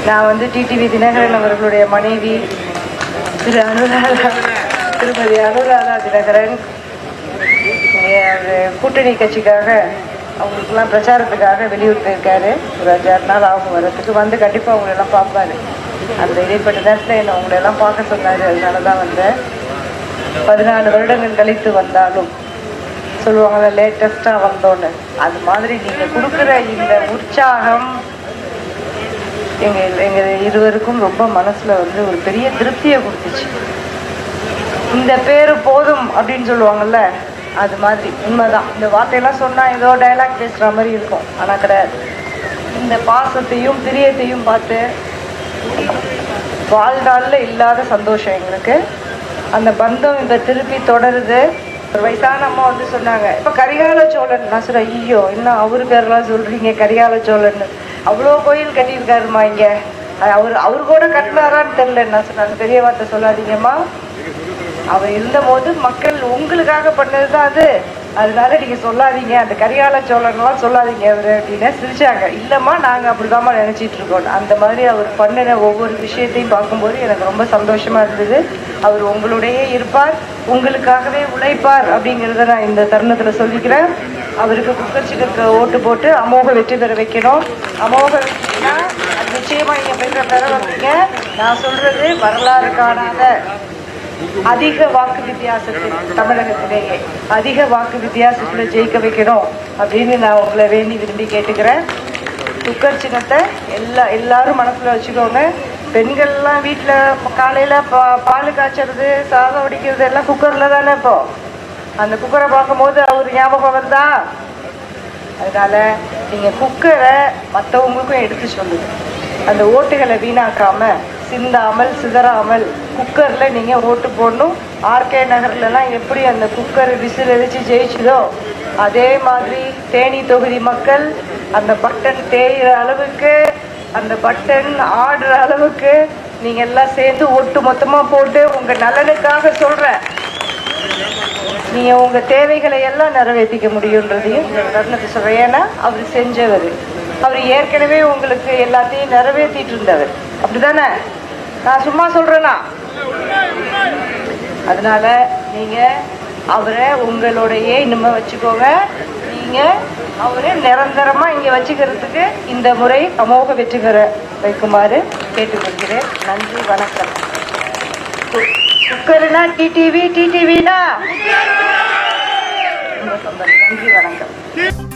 நான் வந்து டிடிவி தினகரன் அவர்களுடைய மனைவி திருமதி அனுராதா தினகரன் கூட்டணி கட்சிக்காக அவங்களுக்குலாம் பிரச்சாரத்துக்காக வெளியூர் போயிருக்காரு. ஒரு 5-6 நாள் ஆகும் வரத்துக்கு. வந்து கண்டிப்பாக அவங்களெல்லாம் பார்ப்பாரு. அந்த இடைப்பட்ட நேரத்தில் என்னை அவங்களெல்லாம் பார்க்க சொன்னார். அதனால தான் வந்தேன். 14 வருடங்கள் கழித்து வந்தாலும் சொல்லுவாங்கள்ல, லேட்டஸ்டாக வந்தோன்னு. அது மாதிரி நீங்கள் கொடுக்குற இந்த உற்சாகம் எங்கள் இருவருக்கும் ரொம்ப மனசில் வந்து ஒரு பெரிய திருப்தியை கொடுத்துச்சு. இந்த பேர் போதும் அப்படின்னு சொல்லுவாங்கள்ல, அது மாதிரி உண்மைதான். இந்த வார்த்தையெல்லாம் சொன்னால் ஏதோ டைலாக் பேசுகிற மாதிரி இருக்கும், ஆனால் கிடையாது. இந்த பாசத்தையும் பிரியத்தையும் பார்த்து வாழ்நாளில் இல்லாத சந்தோஷம் எங்களுக்கு. அந்த பந்தம் இந்த திருப்பி தொடருது. ஒரு வயசான அம்மா வந்து சொன்னாங்க, இப்போ கரிகால சோழன். நான் சொல்கிறேன், ஐயோ இன்னும் அவரு பேரெல்லாம் சொல்கிறீங்க, கரிகால சோழன் அவ்வளோ கோயில் கட்டியிருக்காருமா இங்கே. அவரு கூட கட்டினாரான்னு தெரில. நான் சொன்னேன், பெரிய வார்த்தை சொல்லாதீங்கம்மா. அவர் இருந்தபோது மக்கள் உங்களுக்காக பண்ணது தான் அது. அதனால நீங்கள் சொல்லாதீங்க, அந்த கரிகால சோழன்லாம் சொல்லாதீங்க அவர் அப்படின்னு சிரிச்சாங்க. இல்லைம்மா, நாங்கள் அப்படிதாம்மா நினச்சிட்டு இருக்கோம். அந்த மாதிரி அவர் பண்ணின ஒவ்வொரு விஷயத்தையும் பார்க்கும்போது எனக்கு ரொம்ப சந்தோஷமாக இருந்தது. அவர் உங்களுடைய இருப்பார், உங்களுக்காகவே உழைப்பார் அப்படிங்கிறத நான் இந்த தருணத்தில் சொல்லிக்கிறேன். அவருக்கு குக்கர் சிக்கனுக்கு ஓட்டு போட்டு அமோக வெற்றி பெற வைக்கணும். அமோக வெற்றினா அது நிச்சயமாக நீங்கள் பெற வைப்பீங்க. நான் சொல்கிறது வரலாறு காணாத அதிக வாக்கு வித்தியாசத்தில், தமிழகத்திலேயே அதிக வாக்கு வித்தியாசத்தில் ஜெயிக்க வைக்கணும் அப்படின்னு நான் உங்களை வேண்டி விரும்பி கேட்டுக்கிறேன். குக்கர் சின்னத்தை எல்லாரும் மனசில் வச்சுக்கோங்க. பெண்கள்லாம் வீட்டில் காலையில் பால் காய்ச்சறது, சாதம் வடிக்கிறது எல்லாம் குக்கரில் தானே. இப்போ அந்த குக்கரை பார்க்கும்போது அவர் ஞாபகம் வந்தா. அதனால நீங்கள் குக்கரை மற்றவங்களுக்கும் எடுத்து சொல்லுங்க. அந்த ஓட்டுகளை வீணாக்காம, சிந்தாமல் சிதறாமல் குக்கரில் நீங்கள் ஓட்டு போடணும். ஆர்கே நகர்லலாம் எப்படி அந்த குக்கர் விசில் அடித்து ஜெயிச்சதோ, அதே மாதிரி தேனி தொகுதி மக்கள் அந்த பட்டன் தேயிற அளவுக்கு, அந்த பட்டன் ஆடுற அளவுக்கு நீங்கள் எல்லாம் சேர்ந்து ஒட்டு மொத்தமாக போட்டு உங்கள் நலனுக்காக சொல்கிறேன், நீங்கள் உங்கள் தேவைகளை எல்லாம் நிறைவேற்றிக்க முடியுன்றதையும் இந்த தருணத்தை சொல்கிறேன். ஏன்னா அவர் செஞ்சவர், அவர் ஏற்கனவே உங்களுக்கு எல்லாத்தையும் நிறைவேற்றிட்டு இருந்தவர். அப்படிதானே? நான் சும்மா சொல்கிறேன்னா. அதனால நீங்கள் அவரை உங்களோடையே இனிமே வச்சுக்கோங்க. நீங்கள் அவரை நிரந்தரமாக இங்கே வச்சுக்கிறதுக்கு இந்த முறை அமோக வெற்றி பெற வைக்குமாறு கேட்டுக்கொள்கிறேன். நன்றி, வணக்கம். குக்கர்னா டிடிவி, டிடிவினா நன்றி, வணக்கம்.